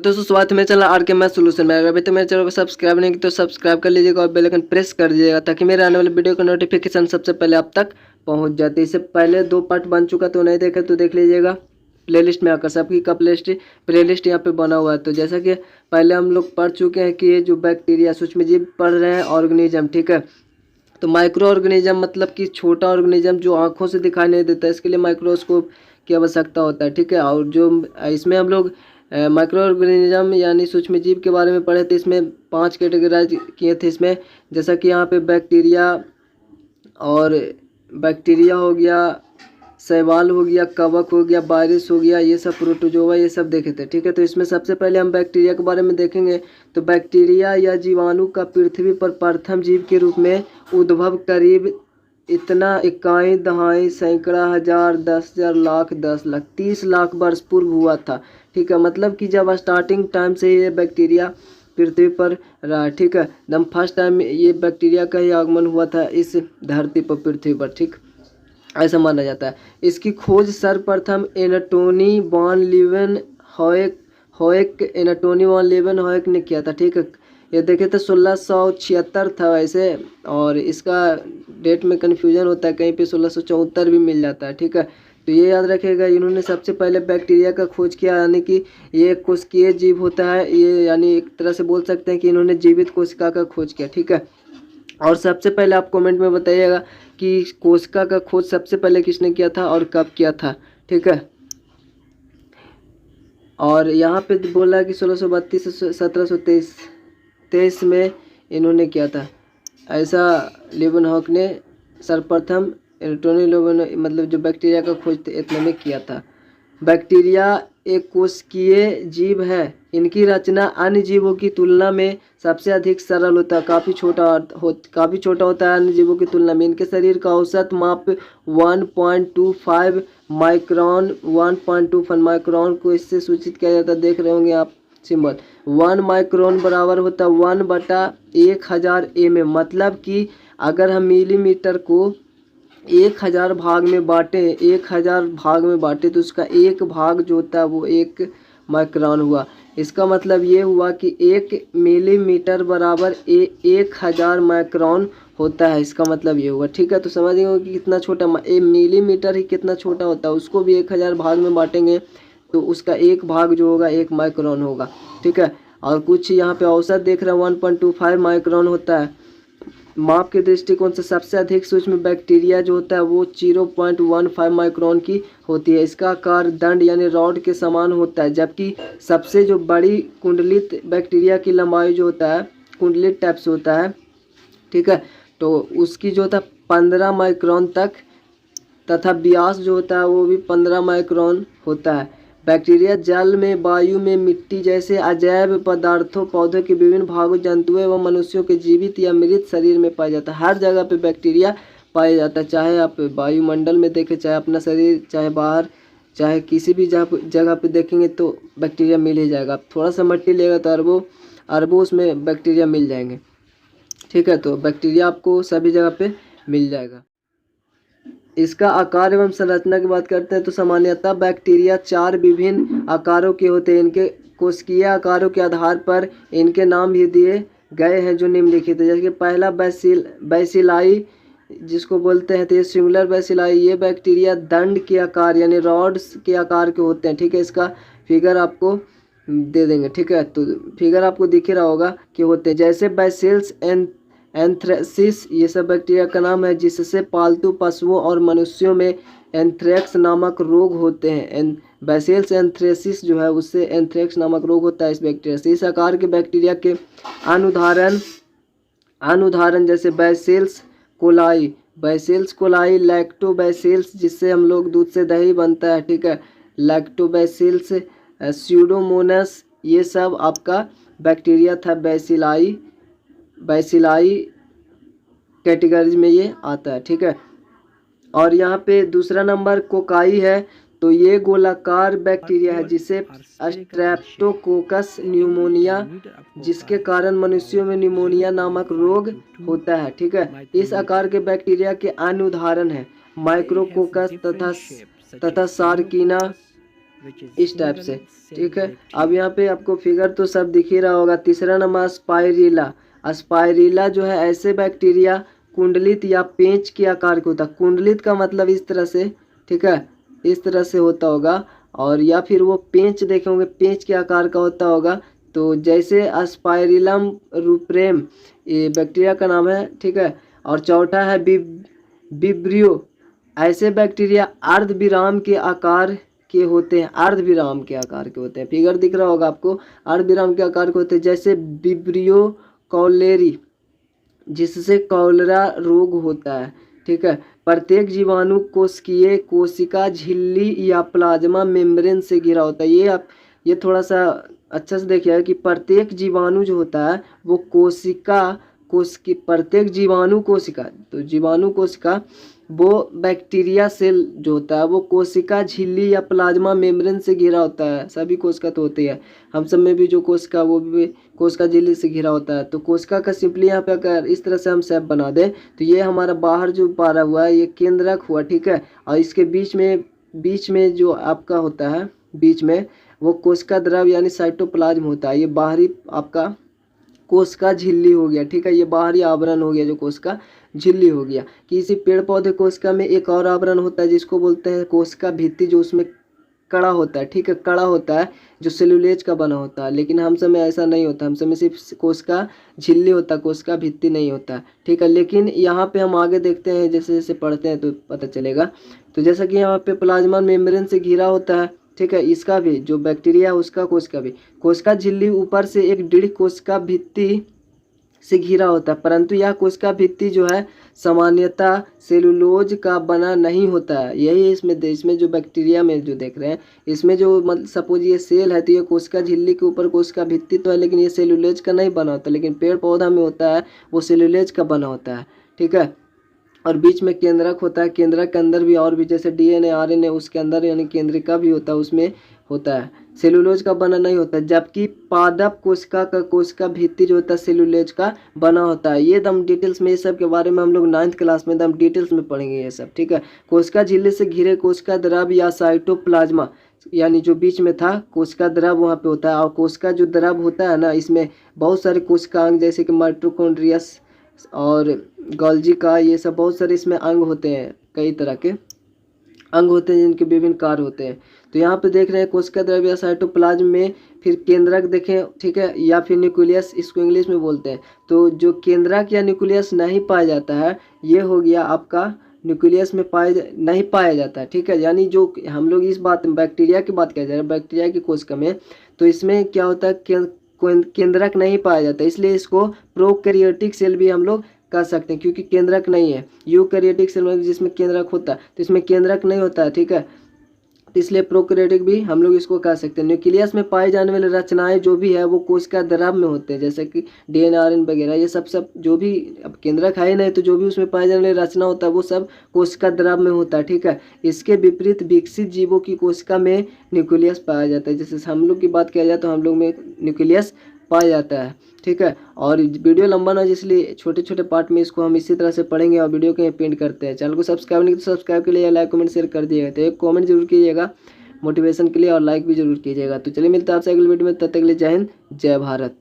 दोस्तों स्वागत है मेरे चैनल आर के मैथ सोल्यूशन में। अभी तो मेरे चैनल को सब्सक्राइब नहीं किया तो सब्सक्राइब कर लीजिएगा और बेल आइकन प्रेस कर दीजिएगा ताकि मेरे आने वाले वीडियो का नोटिफिकेशन सबसे पहले आप तक पहुंच जाते। इससे पहले 2 पार्ट बन चुका, तो नहीं देखे तो देख लीजिएगा प्लेलिस्ट में आकर। सबकी का प्लेलिस्ट यहाँ पे बना हुआ है। तो जैसा कि पहले हम लोग पढ़ चुके हैं कि ये जो बैक्टीरिया सूक्ष्मजीव पढ़ रहे हैं ऑर्गेनिज्म, ठीक है। तो माइक्रो ऑर्गेनिज्म मतलब कि छोटा ऑर्गेनिज्म जो आँखों से दिखाई नहीं देता, इसके लिए माइक्रोस्कोप की आवश्यकता होता है, ठीक है। और जो इसमें हम लोग माइक्रो ऑर्गेनिज्म यानी सूक्ष्मजीव के बारे में पढ़े थे। इसमें 5 कैटेगराइज किए थे इसमें, जैसा कि यहाँ पे बैक्टीरिया हो गया, शैवाल हो गया, कवक हो गया, वायरस हो गया, ये सब प्रोटोजोआ, ये सब देखे थे, ठीक है। तो इसमें सबसे पहले हम बैक्टीरिया के बारे में देखेंगे। तो बैक्टीरिया या जीवाणु का पृथ्वी पर प्रथम जीव के रूप में उद्भव करीब इतना इकाई दहाई सैकड़ा हजार 10,000 लाख 10 लाख 30 लाख वर्ष पूर्व हुआ था, ठीक है। मतलब कि जब स्टार्टिंग टाइम से ये बैक्टीरिया पृथ्वी पर रहा, ठीक है। एकदम फर्स्ट टाइम ये बैक्टीरिया का ही आगमन हुआ था इस धरती पर, पृथ्वी पर, ठीक, ऐसा माना जाता है। इसकी खोज सर्वप्रथम एंटोनी वॉन लीeuwenhoek ने किया था, ठीक है। ये देखे तो 1676 था वैसे, और इसका डेट में कन्फ्यूजन होता है, कहीं पे 1674 भी मिल जाता है, ठीक है। तो ये याद रखिएगा, इन्होंने सबसे पहले बैक्टीरिया का खोज किया, यानी कि ये कोशिकीय जीव होता है ये, यानी एक तरह से बोल सकते हैं कि इन्होंने जीवित कोशिका का खोज किया, ठीक है। और सबसे पहले आप कमेंट में बताइएगा कि कोशिका का खोज सबसे पहले किसने किया था और कब किया था, ठीक है। और यहाँ पे बोला कि 1632 से 1723 में इन्होंने किया था, ऐसा लीeuwenhoek ने सर्वप्रथम एंटोनी मतलब जो बैक्टीरिया का खोज इतने में किया था। बैक्टीरिया एक कोशिकीय जीव है। इनकी रचना अन्य जीवों की तुलना में सबसे अधिक सरल होता है, काफ़ी छोटा होता है अन्य जीवों की तुलना में। इनके शरीर का औसत माप 1.25 माइक्रोन 1.25 माइक्रोन को इससे सूचित किया जाता है, देख रहे होंगे आप सिंबल। 1 माइक्रोन बराबर होता है 1/1000 mm। मतलब कि अगर हम मिलीमीटर को 1000 भाग में बांटे तो उसका एक भाग जो होता है वो 1 माइक्रोन हुआ। इसका मतलब ये हुआ कि 1 मिलीमीटर बराबर 1000 माइक्रोन होता है, इसका मतलब ये हुआ, ठीक है। तो समझ गए कि कितना छोटा मिलीमीटर ही कितना छोटा होता है, उसको भी 1000 भाग में बांटेंगे तो उसका एक भाग जो होगा 1 माइक्रोन होगा, ठीक है। और कुछ यहाँ पे औसत देख रहे हैं 1.25 माइक्रोन होता है। माप के दृष्टिकोण से सबसे अधिक सूक्ष्म बैक्टीरिया जो होता है वो 0.15 माइक्रोन की होती है। इसका आकार दंड यानी रॉड के समान होता है, जबकि सबसे जो बड़ी कुंडलित बैक्टीरिया की लंबाई जो होता है कुंडलित टाइप से होता है, ठीक है। तो उसकी जो होता है 15 माइक्रोन तक, तथा व्यास जो होता है वो भी 15 माइक्रोन होता है। बैक्टीरिया जल में, वायु में, मिट्टी जैसे अजैव पदार्थों, पौधों के विभिन्न भागों, जंतुओं एवं मनुष्यों के जीवित या मृत शरीर में पाया जाता है। हर जगह पे बैक्टीरिया पाया जाता है, चाहे आप वायुमंडल में देखें, चाहे अपना शरीर, चाहे बाहर, चाहे किसी भी जगह पे देखेंगे तो बैक्टीरिया मिल ही जाएगा। आप थोड़ा सा मिट्टी लेगा तो अरबों उसमें बैक्टीरिया मिल जाएंगे, ठीक है। तो बैक्टीरिया आपको सभी जगह पे मिल जाएगा। इसका आकार एवं संरचना की बात करते हैं तो सामान्यतः बैक्टीरिया 4 विभिन्न आकारों के होते हैं। इनके कोशिकीय आकारों के आधार पर इनके नाम भी दिए गए हैं जो निम्नलिखित है। जैसे कि पहला बैसिलाई जिसको बोलते हैं, तो ये सिंगुलर बैसिलाई, ये बैक्टीरिया दंड के आकार यानी रॉड्स के आकार के होते हैं, ठीक है। इसका फिगर आपको दे देंगे, ठीक है। तो फिगर आपको दिख ही रहा होगा कि होते हैं, जैसे बैसिलस एंथ्रेसिस, ये सब बैक्टीरिया का नाम है, जिससे पालतू पशुओं और मनुष्यों में एंथ्रेक्स नामक रोग होते हैं। बैसिलस एंथ्रेसिस जो है उससे एंथ्रेक्स नामक रोग होता है इस बैक्टीरिया से। इस आकार के बैक्टीरिया के अनुदाहरण जैसे बैसिलस कोलाई, लैक्टोबैसिलस जिससे हम लोग दूध से दही बनता है, ठीक है, लैक्टोबैसिलस, स्यूडोमोनास, ये सब आपका बैक्टीरिया था। बैसिलाई कैटेगरी में ये आता है, ठीक है। और यहाँ पे दूसरा नंबर कोकाई है। तो ये गोलाकार बैक्टीरिया है जिसे स्ट्रेप्टोकोकस न्यूमोनिया, जिसके कारण मनुष्यों में निमोनिया नामक रोग होता है, ठीक है। इस आकार के बैक्टीरिया के अन्य उदाहरण है माइक्रोकोकस तथा सार्किना इस टाइप से, ठीक है। अब यहाँ पे आपको फिगर तो सब दिख ही रहा होगा। तीसरा नंबर स्पाइरिला। स्पाइरिला जो है ऐसे बैक्टीरिया कुंडलित या पेंच के आकार के होता है। कुंडलित का मतलब इस तरह से, ठीक है, इस तरह से होता होगा, और या फिर वो पेंच देखे होंगे, पेंच के आकार का होता होगा। तो जैसे स्पाइरिलम रूप्रेम ये बैक्टीरिया का नाम है, ठीक है। और चौथा है विब्रियो। ऐसे बैक्टीरिया अर्धविराम के आकार के होते हैं, अर्धविराम के आकार के होते हैं। फिगर दिख रहा होगा आपको, अर्धविराम के आकार के होते हैं। जैसे विब्रियो कॉलेरी, जिससे कॉलरा रोग होता है, ठीक है। प्रत्येक जीवाणु कोशिकीय कोशिका झिल्ली या प्लाज्मा मेम्ब्रेन से घिरा होता है। ये थोड़ा सा अच्छा से देखिए कि प्रत्येक जीवाणु जो होता है वो प्रत्येक जीवाणु कोशिका, तो जीवाणु कोशिका वो बैक्टीरिया सेल जो होता है वो कोशिका झिल्ली या प्लाज्मा मेम्ब्रेन से घिरा होता है। सभी कोशिका तो होती है, हम सब में भी जो कोशिका वो भी कोशिका झिल्ली से घिरा होता है। तो कोशिका का सिंपली यहाँ पे अगर इस तरह से हम शेप बना दें तो ये हमारा बाहर जो पारा हुआ है ये केंद्रक हुआ, ठीक है। और इसके बीच में जो आपका होता है, बीच में वो कोशिका द्रव यानी साइटोप्लाज्म होता है। ये बाहरी आपका कोशिका झिल्ली हो गया, ठीक है। ये बाहरी आवरण हो गया जो कोशिका झिल्ली हो गया। किसी पेड़ पौधे कोशिका में एक और आवरण होता है जिसको बोलते हैं कोशिका भित्ति, जो उसमें कड़ा होता है, ठीक है, कड़ा होता है जो सेलुलोज का बना होता है। लेकिन हम सब में ऐसा नहीं होता, हम सब में सिर्फ कोशिका झिल्ली होता है, कोशिका भित्ति नहीं होता, ठीक है। लेकिन यहाँ पे हम आगे देखते हैं, जैसे जैसे पढ़ते हैं तो पता चलेगा। तो जैसा कि यहाँ पे प्लाज्मा मेम्ब्रेन से घिरा होता है, ठीक है। इसका भी जो बैक्टीरिया है उसका कोशिका भी, कोशिका झिल्ली ऊपर से एक दृढ़ कोशिका भित्ति से घिरा होता है, परंतु यह कोशिका भित्ति जो है सामान्यतः सेलुलोज का बना नहीं होता है। यही इसमें जो बैक्टीरिया में जो देख रहे हैं, इसमें जो मतलब सपोज ये सेल है तो ये कोशिका झिल्ली के ऊपर कोशिका भित्ति तो है, लेकिन ये सेलुलोज का नहीं बना होता। लेकिन पेड़ पौधा में होता है वो सेलुलोज का बना होता है, ठीक है। और बीच में केंद्रक होता है। केंद्रक के अंदर भी और भी जैसे डीएनए आरएनए उसके अंदर यानी केंद्रिका भी होता है, उसमें होता है, सेलुलोज का बना नहीं होता। जबकि पादप कोशिका का कोशिका भित्ति जो होता है सेलुलोज का बना होता है। ये दम डिटेल्स में, ये सब के बारे में हम लोग 9th क्लास में दम डिटेल्स में पढ़ेंगे ये सब, ठीक है। कोशिका झिल्ली से घिरे कोशिका द्रव या साइटोप्लाज्मा यानी जो बीच में था कोशिका द्रव वहाँ पे होता है। और कोशिका जो द्रव होता है ना, इसमें बहुत सारे कोशिकांग जैसे कि माइटोकॉन्ड्रियस और गोल्जी का, ये सब बहुत सारे इसमें अंग होते हैं, कई तरह के अंग होते हैं जिनके विभिन्न कार्य होते हैं। तो यहाँ पे देख रहे हैं कोशिका द्रव या साइटोप्लाज्म में, फिर केंद्रक देखें, ठीक है, या फिर न्यूक्लियस, इसको इंग्लिश में बोलते हैं। तो जो केंद्रक या न्यूक्लियस नहीं पाया जाता है ये हो गया आपका न्यूक्लियस में नहीं पाया जाता है, ठीक है। यानी जो हम लोग इस बात बैक्टीरिया की बात कर रहे हैं, बैक्टीरिया की कोशिका में, तो इसमें क्या होता है केंद्रक नहीं पाया जाता, इसलिए इसको प्रोकैरियोटिक सेल भी हम लोग कर सकते हैं क्योंकि केंद्रक नहीं है। यूकैरियोटिक सेल में जिसमें केंद्रक होता है तो इसमें केंद्रक नहीं होता है, ठीक है। तो इसलिए प्रोकैरियोटिक भी हम लोग इसको कर सकते हैं। न्यूक्लियस में पाई जाने वाली रचनाएं जो भी है वो कोशिका द्रव में होते हैं, जैसे कि डीएनए आरएनए वगैरह, ये सब जो भी, अब केंद्रक है नहीं तो जो भी उसमें पाई जाने वाली रचना होता है वो सब कोशिका द्रव में होता है, ठीक है। इसके विपरीत विकसित जीवों की कोशिका में न्यूक्लियस पाया जाता है। जैसे हम लोग की बात किया जाए तो हम लोग में न्यूक्लियस पाया जाता है, ठीक है। और वीडियो लंबा ना, इसलिए छोटे छोटे पार्ट में इसको हम इसी तरह से पढ़ेंगे और वीडियो को पेंट करते हैं। चैनल को सब्सक्राइब नहीं तो सब्सक्राइब के लिए लाइक कमेंट शेयर कर दिएगा, तो एक कमेंट जरूर कीजिएगा मोटिवेशन के लिए और लाइक भी जरूर कीजिएगा। तो चलिए मिलते हैं आपसे अगले वीडियो में, तब तक के लिए जय हिंद जय भारत।